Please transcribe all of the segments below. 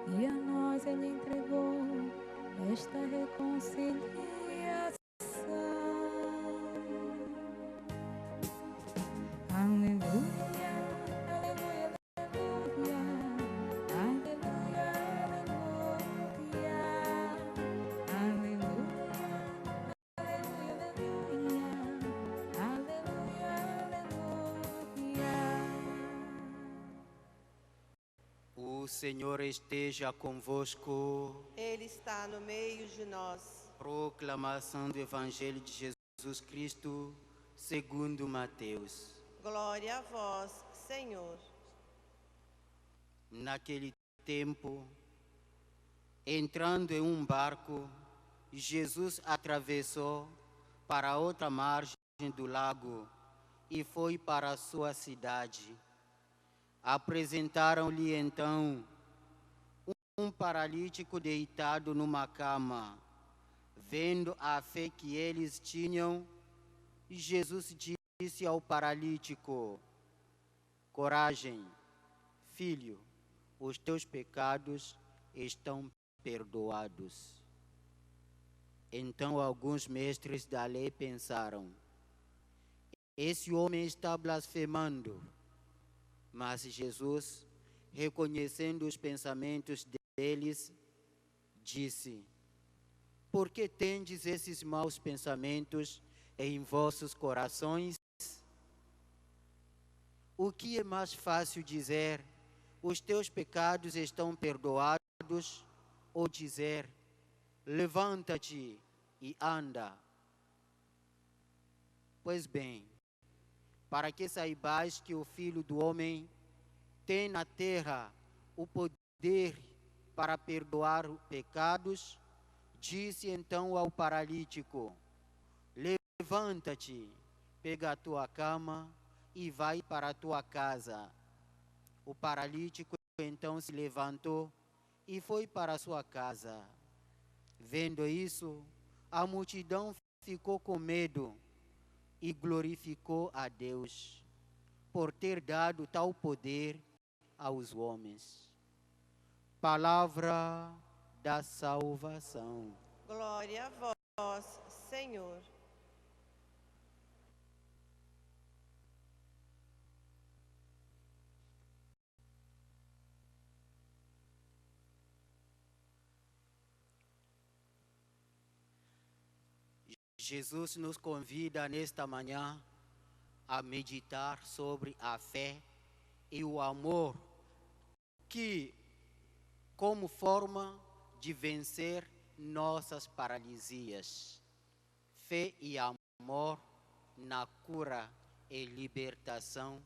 e a nós Ele entregou esta reconciliação. Aleluia, aleluia, aleluia, aleluia, aleluia, aleluia, aleluia, aleluia, aleluia. O Senhor esteja convosco. Ele está no meio de nós. Proclamação do Evangelho de Jesus Cristo, segundo Mateus. Glória a vós, Senhor. Naquele tempo, entrando em um barco, Jesus atravessou para outra margem do lago e foi para a sua cidade. Apresentaram-lhe então um paralítico deitado numa cama. Vendo a fé que eles tinham, Jesus disse ao paralítico: coragem, filho, os teus pecados estão perdoados. Então alguns mestres da lei pensaram: esse homem está blasfemando. Mas Jesus, reconhecendo os pensamentos deles, disse: por que tendes esses maus pensamentos em vossos corações? O que é mais fácil dizer: os teus pecados estão perdoados, ou dizer: levanta-te e anda? Pois bem, para que saibais que o Filho do Homem tem na terra o poder para perdoar os pecados, disse então ao paralítico: levanta-te, pega a tua cama e vai para a tua casa. O paralítico então se levantou e foi para a sua casa. Vendo isso, a multidão ficou com medo e glorificou a Deus por ter dado tal poder aos homens. Palavra da salvação. Glória a vós, Senhor. Jesus nos convida nesta manhã a meditar sobre a fé e o amor que, como forma de vencer nossas paralisias. Fé e amor na cura e libertação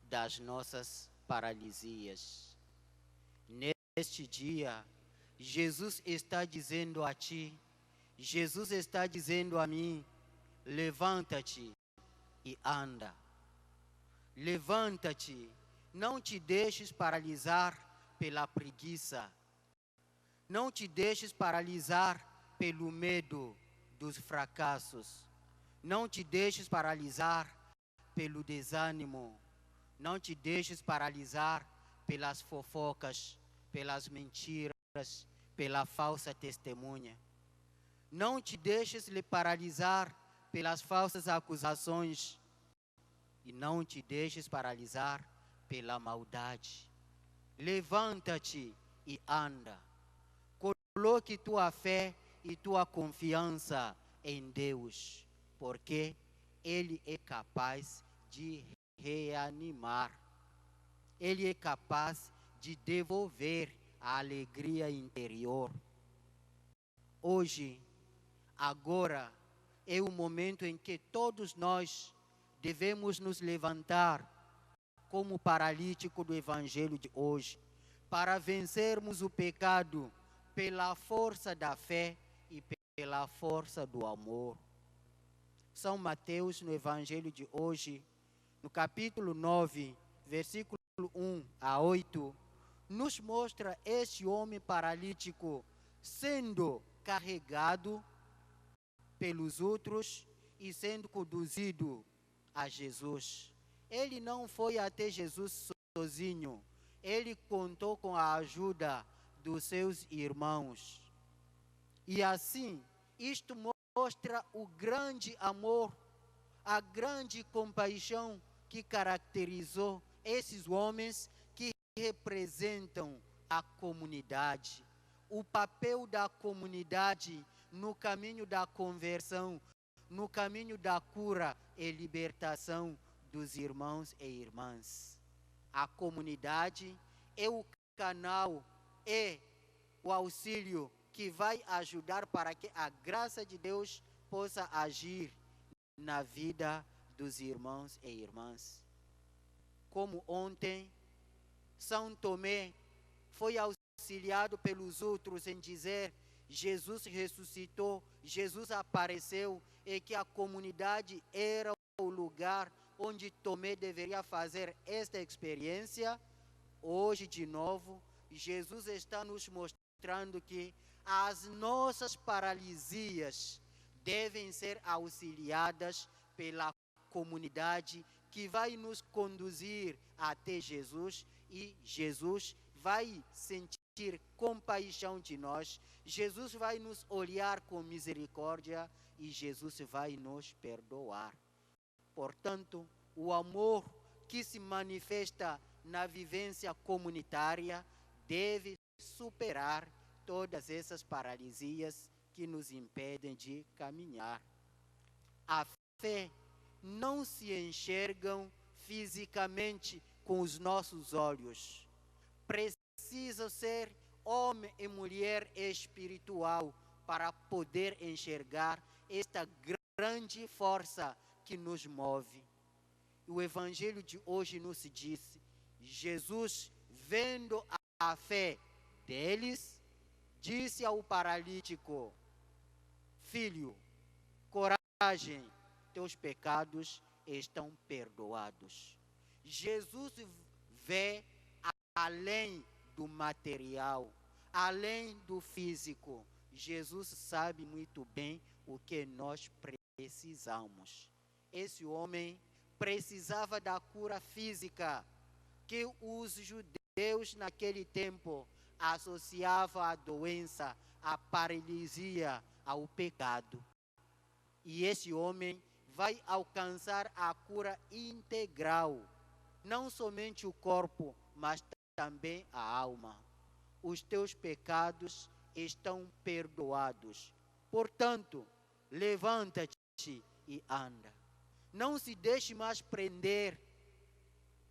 das nossas paralisias. Neste dia, Jesus está dizendo a ti, Jesus está dizendo a mim: levanta-te e anda. Levanta-te, não te deixes paralisar pela preguiça. Não te deixes paralisar pelo medo dos fracassos. Não te deixes paralisar pelo desânimo. Não te deixes paralisar pelas fofocas, pelas mentiras, pela falsa testemunha. Não te deixes lhe paralisar pelas falsas acusações. E não te deixes paralisar pela maldade. Levanta-te e anda. Coloque tua fé e tua confiança em Deus, porque Ele é capaz de reanimar. Ele é capaz de devolver a alegria interior. Hoje, agora, é o momento em que todos nós devemos nos levantar como paralítico do Evangelho de hoje, para vencermos o pecado pela força da fé e pela força do amor. São Mateus, no Evangelho de hoje, no capítulo 9, versículo 1 a 8, nos mostra este homem paralítico sendo carregado pelos outros e sendo conduzido a Jesus. Ele não foi até Jesus sozinho, ele contou com a ajuda dos seus irmãos. E assim, isto mostra o grande amor, a grande compaixão que caracterizou esses homens que representam a comunidade. O papel da comunidade no caminho da conversão, no caminho da cura e libertação dos irmãos e irmãs. A comunidade é o canal, é o auxílio que vai ajudar para que a graça de Deus possa agir na vida dos irmãos e irmãs. Como ontem, São Tomé foi auxiliado pelos outros em dizer: Jesus ressuscitou, Jesus apareceu, e que a comunidade era o lugar onde Tomé deveria fazer esta experiência. Hoje, de novo, Jesus está nos mostrando que as nossas paralisias devem ser auxiliadas pela comunidade que vai nos conduzir até Jesus, e Jesus vai sentir compaixão de nós, Jesus vai nos olhar com misericórdia e Jesus vai nos perdoar. Portanto, o amor que se manifesta na vivência comunitária deve superar todas essas paralisias que nos impedem de caminhar. A fé não se enxergam fisicamente com os nossos olhos. Precisa ser homem e mulher espiritual para poder enxergar esta grande força que nos move. O Evangelho de hoje nos diz: Jesus, vendo a fé deles, disse ao paralítico: filho, coragem, teus pecados estão perdoados. Jesus vê além do material, além do físico. Jesus sabe muito bem o que nós precisamos. Esse homem precisava da cura física que os judeus naquele tempo associavam à doença, à paralisia, ao pecado. E esse homem vai alcançar a cura integral, não somente o corpo, mas também a alma. Os teus pecados estão perdoados. Portanto, levanta-te e anda. Não se deixe mais prender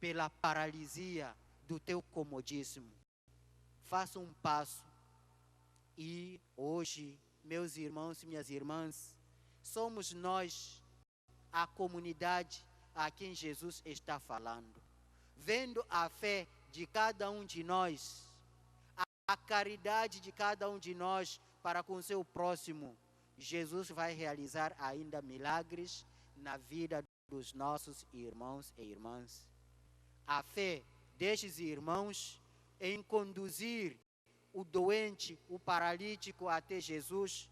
pela paralisia do teu comodismo. Faça um passo. E hoje, meus irmãos e minhas irmãs, somos nós, a comunidade a quem Jesus está falando. Vendo a fé de cada um de nós, a caridade de cada um de nós para com seu próximo, Jesus vai realizar ainda milagres na vida dos nossos irmãos e irmãs. A fé destes irmãos em conduzir o doente, o paralítico até Jesus,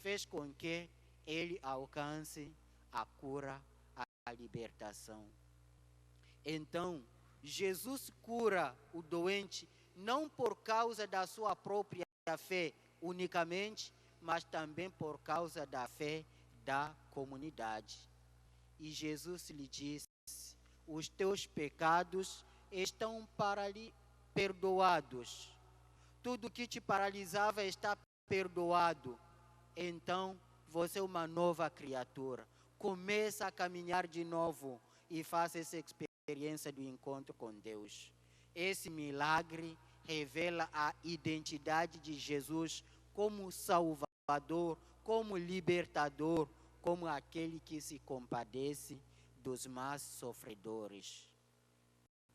fez com que ele alcance a cura, a libertação. Então, Jesus cura o doente não por causa da sua própria fé unicamente, mas também por causa da fé da comunidade. E Jesus lhe disse: os teus pecados estão perdoados. Tudo que te paralisava está perdoado. Então, você é uma nova criatura. Começa a caminhar de novo e faça essa experiência do encontro com Deus. Esse milagre revela a identidade de Jesus como Salvador, como libertador, como aquele que se compadece dos mais sofredores.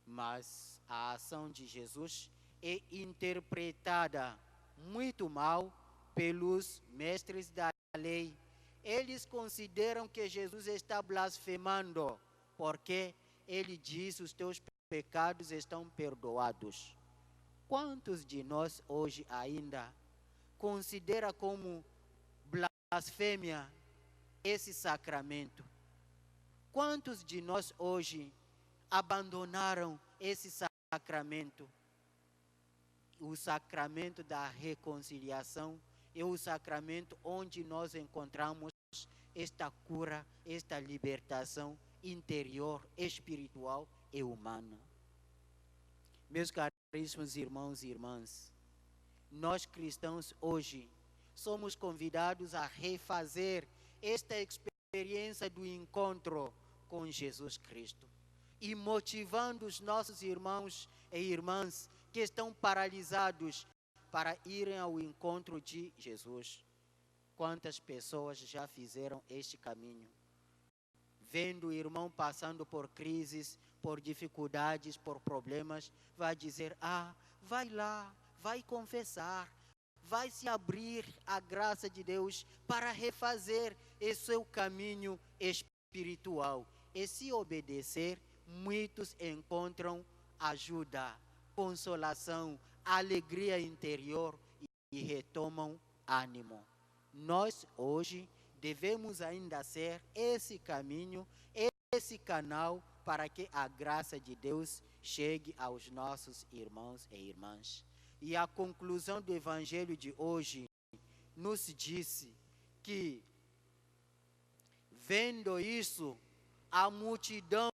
Mas a ação de Jesus é interpretada muito mal pelos mestres da lei. Eles consideram que Jesus está blasfemando, porque ele diz: os teus pecados estão perdoados. Quantos de nós hoje ainda considera como blasfêmia esse sacramento? Quantos de nós hoje abandonaram esse sacramento? o sacramento da reconciliação é o sacramento onde nós encontramos esta cura, esta libertação interior, espiritual e humana. Meus caríssimos irmãos e irmãs, nós cristãos hoje somos convidados a refazer esta experiência do encontro com Jesus Cristo e motivando os nossos irmãos e irmãs que estão paralisados para irem ao encontro de Jesus. Quantas pessoas já fizeram este caminho? Vendo o irmão passando por crises, por dificuldades, por problemas, vai dizer, vai lá, vai confessar, vai se abrir à graça de Deus para refazer esse seu caminho espiritual. E se obedecer, muitos encontram ajuda, consolação, alegria interior e retomam ânimo. Nós hoje devemos ainda ser esse caminho, esse canal para que a graça de Deus chegue aos nossos irmãos e irmãs. E a conclusão do evangelho de hoje nos disse que, vendo isso, a multidão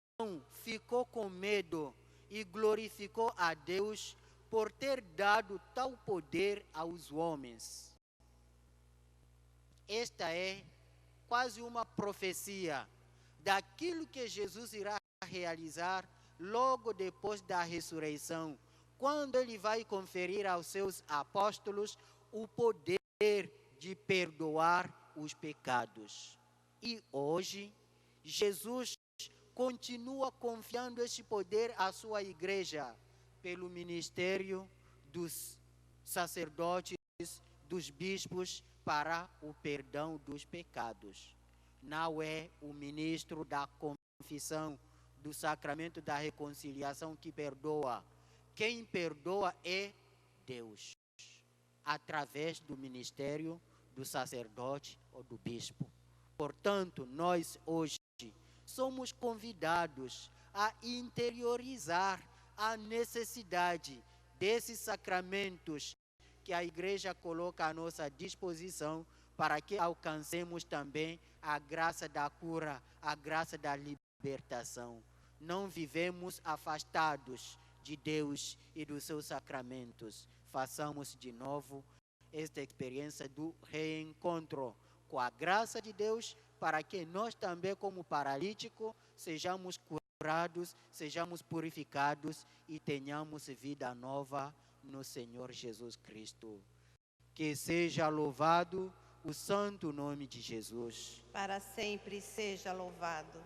ficou com medo e glorificou a Deus por ter dado tal poder aos homens. Esta é quase uma profecia daquilo que Jesus irá realizar logo depois da ressurreição, quando ele vai conferir aos seus apóstolos o poder de perdoar os pecados. E hoje, Jesus continua confiando esse poder à sua igreja, pelo ministério dos sacerdotes, dos bispos, para o perdão dos pecados. Não é o ministro da confissão, do sacramento da reconciliação que perdoa. Quem perdoa é Deus, através do ministério do sacerdote ou do bispo. Portanto, nós hoje somos convidados a interiorizar a necessidade desses sacramentos que a igreja coloca à nossa disposição para que alcancemos também a graça da cura, a graça da libertação. Não vivemos afastados de Deus e dos seus sacramentos. Façamos de novo esta experiência do reencontro com a graça de Deus, para que nós também, como paralítico, sejamos curados, sejamos purificados e tenhamos vida nova no Senhor Jesus Cristo. Que seja louvado o santo nome de Jesus. Para sempre seja louvado.